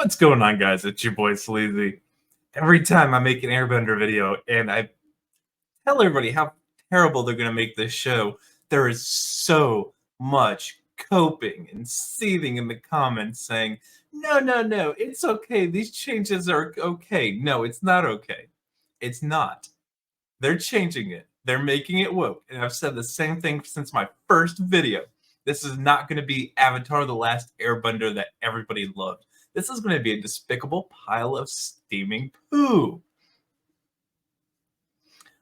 What's going on, guys? It's your boy Sleazy. Every time I make an Airbender video and I tell everybody how terrible they're going to make this show, there is so much coping and seething in the comments saying, no, no, no, it's okay. These changes are okay. No, it's not okay. It's not. They're changing it. They're making it woke. And I've said the same thing since my first video. This is not going to be Avatar: The Last Airbender that everybody loved. This is going to be a despicable pile of steaming poo.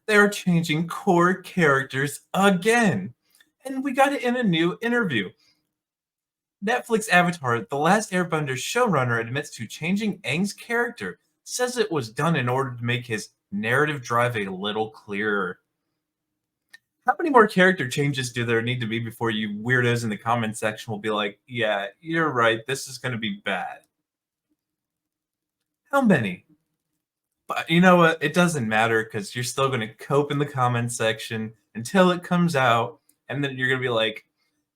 They're changing core characters again. And we got it in a new interview. Netflix Avatar: The Last Airbender showrunner admits to changing Aang's character, says it was done in order to make his narrative drive a little clearer. How many more character changes do there need to be before you weirdos in the comment section will be like, yeah, you're right, this is going to be bad? How many? But you know what? It doesn't matter because you're still going to cope in the comment section until it comes out, and then you're going to be like,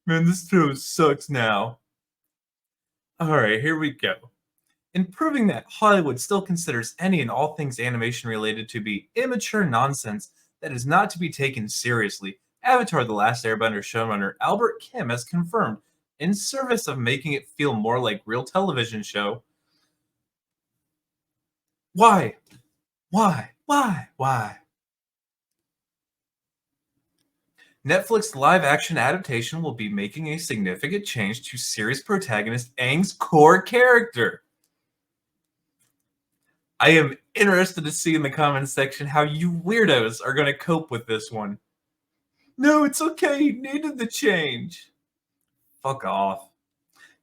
man, this show sucks now. All right, here we go. In proving that Hollywood still considers any and all things animation related to be immature nonsense that is not to be taken seriously, Avatar: The Last Airbender showrunner Albert Kim has confirmed, in service of making it feel more like real television show. Why? Netflix live-action adaptation will be making a significant change to series protagonist Aang's core character. I am interested to see in the comments section how you weirdos are going to cope with this one. No, it's okay. He needed the change. Fuck off.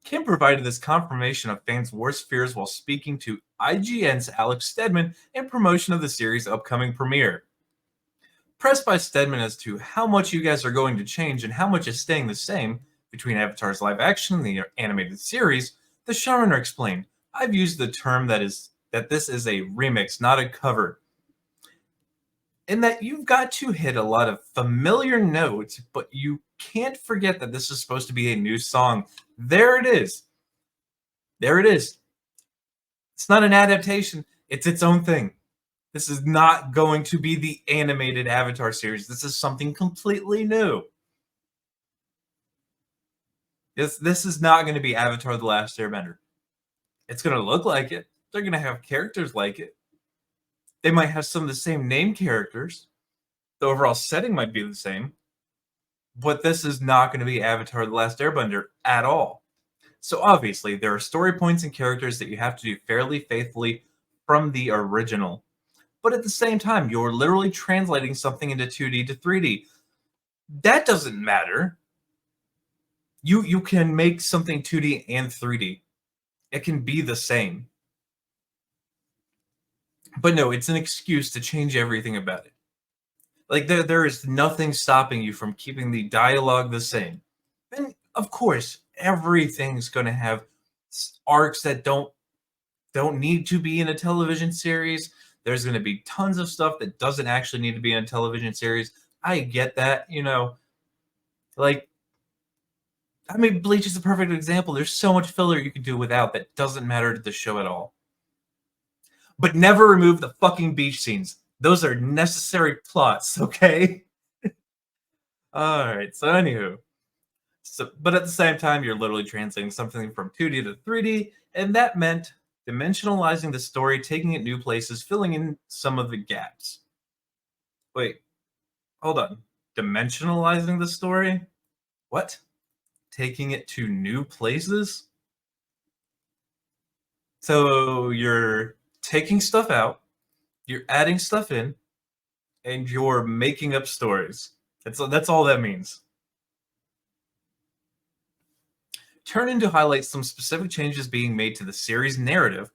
Kim provided this confirmation of fans' worst fears while speaking to IGN's Alex Stedman in promotion of the series' upcoming premiere. Pressed by Stedman as to how much you guys are going to change and how much is staying the same between Avatar's live action and the animated series, the showrunner explained, I've used the term that this is a remix, not a cover. In that you've got to hit a lot of familiar notes, but you can't forget that this is supposed to be a new song. There it is. There it is. It's not an adaptation. It's its own thing. This is not going to be the animated Avatar series. This is something completely new. This is not going to be Avatar: The Last Airbender. It's going to look like it. They're going to have characters like it. They might have some of the same name characters. The overall setting might be the same. But this is not going to be Avatar: The Last Airbender at all. So obviously, there are story points and characters that you have to do fairly faithfully from the original. But at the same time, you're literally translating something into 2D to 3D. That doesn't matter. You can make something 2D and 3D. It can be the same. But no, it's an excuse to change everything about it. Like, there is nothing stopping you from keeping the dialogue the same. And, of course, everything's going to have arcs that don't need to be in a television series. There's going to be tons of stuff that doesn't actually need to be in a television series. I get that, you know. Like, I mean, Bleach is a perfect example. There's so much filler you can do without that doesn't matter to the show at all. But never remove the fucking beach scenes. Those are necessary plots, okay? Alright, so anywho. But at the same time, you're literally translating something from 2D to 3D, and that meant dimensionalizing the story, taking it new places, filling in some of the gaps. Wait, hold on. Dimensionalizing the story? What? Taking it to new places? So you're taking stuff out, you're adding stuff in, and you're making up stories. That's all that means. Turn to highlight some specific changes being made to the series narrative.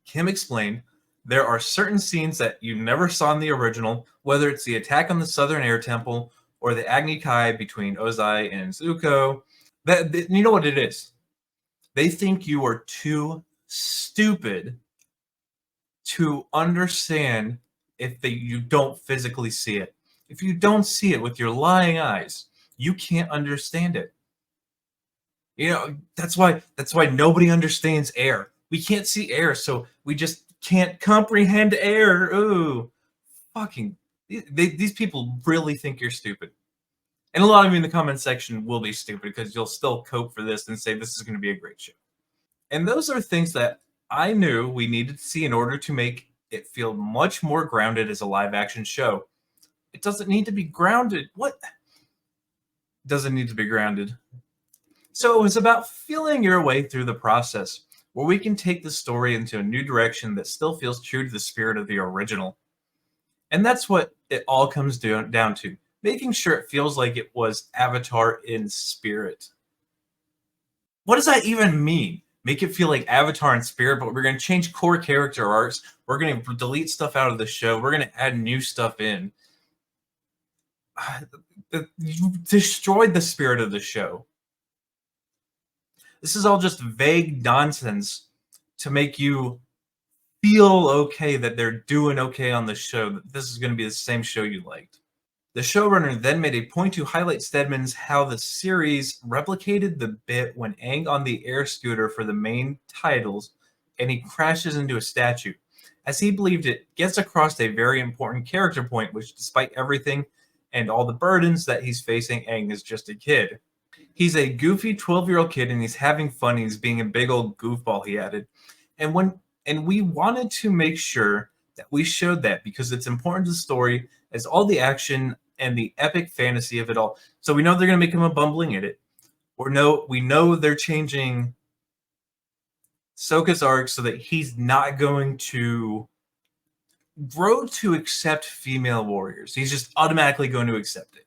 Kim explained, there are certain scenes that you never saw in the original, whether it's the attack on the Southern Air Temple or the Agni Kai between Ozai and Zuko. You know what it is? They think you are too stupid to understand if you don't physically see it. If you don't see it with your lying eyes, you can't understand it. That's why nobody understands air. We can't see air, so we just can't comprehend air. Ooh, fucking these people really think you're stupid. And a lot of you in the comment section will be stupid because you'll still cope for this and say this is going to be a great show. And those are things that I knew we needed to see in order to make it feel much more grounded as a live action show. It doesn't need to be grounded. What? Doesn't need to be grounded. So it was about feeling your way through the process, where we can take the story into a new direction that still feels true to the spirit of the original. And that's what it all comes down to, making sure it feels like it was Avatar in spirit. What does that even mean? Make it feel like Avatar in spirit, but we're going to change core character arcs. We're going to delete stuff out of the show. We're going to add new stuff in. You destroyed the spirit of the show. This is all just vague nonsense to make you feel okay that they're doing okay on the show, that this is going to be the same show you liked. The showrunner then made a point to highlight Stedman's how the series replicated the bit when Aang on the air scooter for the main titles and he crashes into a statue, as he believed it gets across a very important character point, which despite everything and all the burdens that he's facing, Aang is just a kid. He's a goofy 12-year-old kid and he's having fun. He's being a big old goofball, he added. And we wanted to make sure that we showed that because it's important to the story as all the action and the epic fantasy of it all. So we know they're going to make him a bumbling idiot. We know they're changing Sokka's arc so that he's not going to grow to accept female warriors. He's just automatically going to accept it.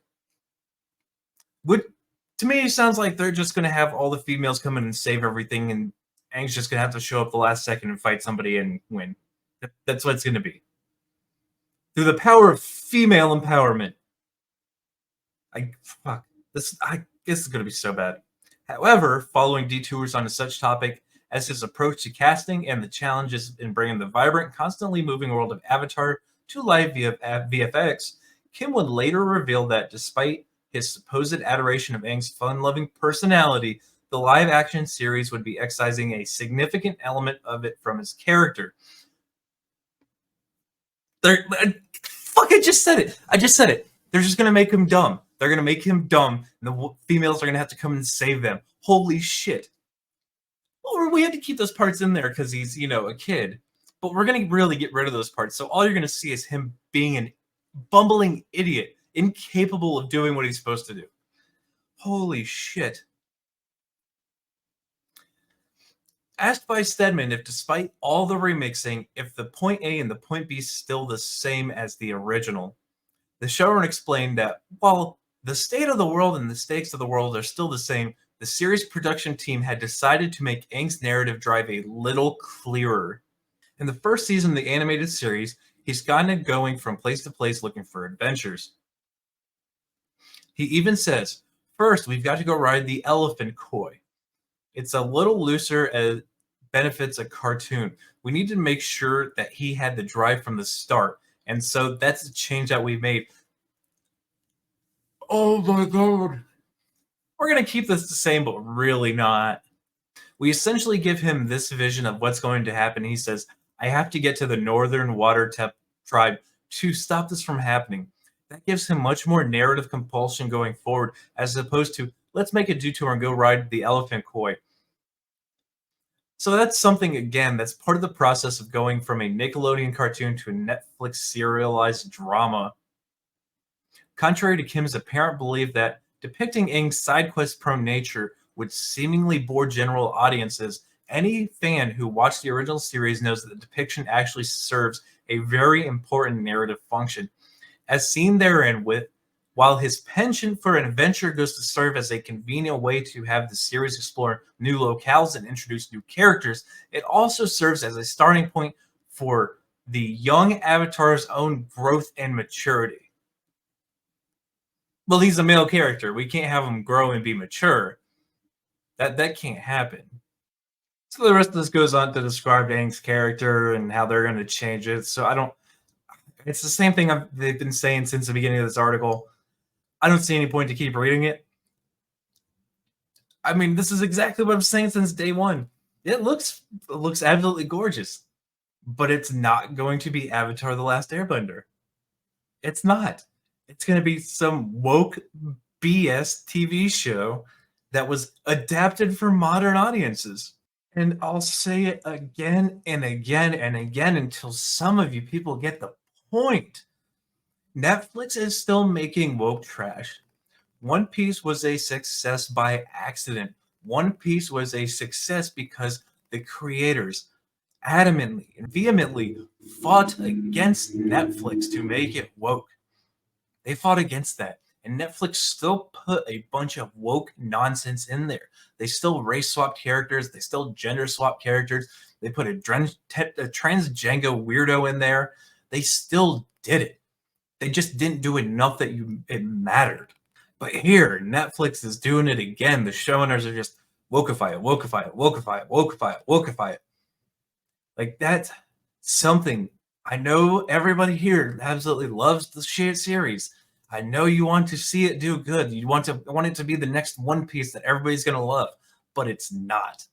Which, to me, sounds like they're just going to have all the females come in and save everything, and Aang's just going to have to show up the last second and fight somebody and win. That's what it's going to be. Through the power of female empowerment. I guess it's going to be so bad. However, following detours on such topic as his approach to casting and the challenges in bringing the vibrant, constantly moving world of Avatar to live via VFX, Kim would later reveal that despite his supposed adoration of Aang's fun-loving personality, the live-action series would be excising a significant element of it from his character. I just said it. They're just going to make him dumb. They're going to make him dumb, and the females are going to have to come and save them. Holy shit. Well, we had to keep those parts in there because he's, a kid. But we're going to really get rid of those parts. So all you're going to see is him being an bumbling idiot, incapable of doing what he's supposed to do. Holy shit. Asked by Stedman if despite all the remixing, if the point A and the point B is still the same as the original, the showrunner explained that while the state of the world and the stakes of the world are still the same, the series production team had decided to make Aang's narrative drive a little clearer. In the first season of the animated series, he's kind of going from place to place looking for adventures. He even says, first, we've got to go ride the elephant koi. It's a little looser as benefits a cartoon. We need to make sure that he had the drive from the start. And so that's the change that we made. Oh my god. We're going to keep this the same, but really not. We essentially give him this vision of what's going to happen. He says, I have to get to the Northern Water Tribe to stop this from happening. That gives him much more narrative compulsion going forward, as opposed to, let's make a detour and go ride the elephant koi. So that's something, again, that's part of the process of going from a Nickelodeon cartoon to a Netflix serialized drama. Contrary to Kim's apparent belief that depicting Aang's side quest-prone nature would seemingly bore general audiences, any fan who watched the original series knows that the depiction actually serves a very important narrative function. As seen therein, while his penchant for an adventure goes to serve as a convenient way to have the series explore new locales and introduce new characters, it also serves as a starting point for the young Avatar's own growth and maturity. Well, he's a male character. We can't have him grow and be mature. That can't happen. So the rest of this goes on to describe Aang's character and how they're going to change it. So it's the same thing they've been saying since the beginning of this article. I don't see any point to keep reading it. I mean, this is exactly what I'm saying since day one. It looks absolutely gorgeous, but it's not going to be Avatar: The Last Airbender. It's not. It's going to be some woke BS TV show that was adapted for modern audiences. And I'll say it again and again and again until some of you people get the point. Netflix is still making woke trash. One Piece was a success by accident. One Piece was a success because the creators adamantly and vehemently fought against Netflix to make it woke. They fought against that. And Netflix still put a bunch of woke nonsense in there. They still race swapped characters. They still gender swapped characters. They put a transgender weirdo in there. They still did it. They just didn't do enough that it mattered. But here, Netflix is doing it again. The showrunners are just wokeify it, wokeify it, wokeify it, wokeify it, wokeify it. Like that's something. I know everybody here absolutely loves the shit series. I know you want to see it do good. You want it to be the next One Piece that everybody's gonna love, but it's not.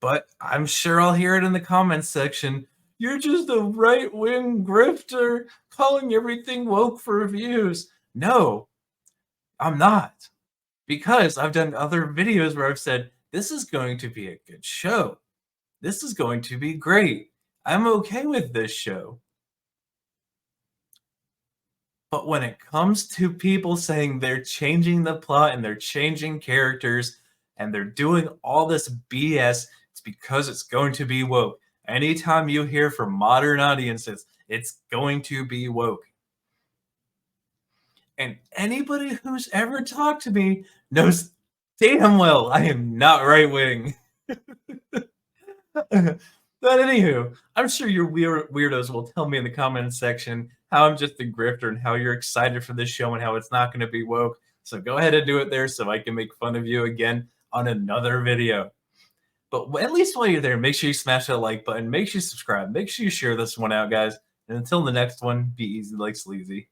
But I'm sure I'll hear it in the comments section. You're just a right-wing grifter calling everything woke for views. No, I'm not. Because I've done other videos where I've said, this is going to be a good show. This is going to be great. I'm okay with this show. But when it comes to people saying they're changing the plot and they're changing characters and they're doing all this BS, it's because it's going to be woke. Anytime you hear from modern audiences, it's going to be woke. And anybody who's ever talked to me knows damn well I am not right wing. But anywho, I'm sure your weirdos will tell me in the comments section how I'm just a grifter and how you're excited for this show and how it's not going to be woke. So go ahead and do it there so I can make fun of you again on another video. But at least while you're there, make sure you smash that like button. Make sure you subscribe. Make sure you share this one out, guys. And until the next one, be easy like sleazy.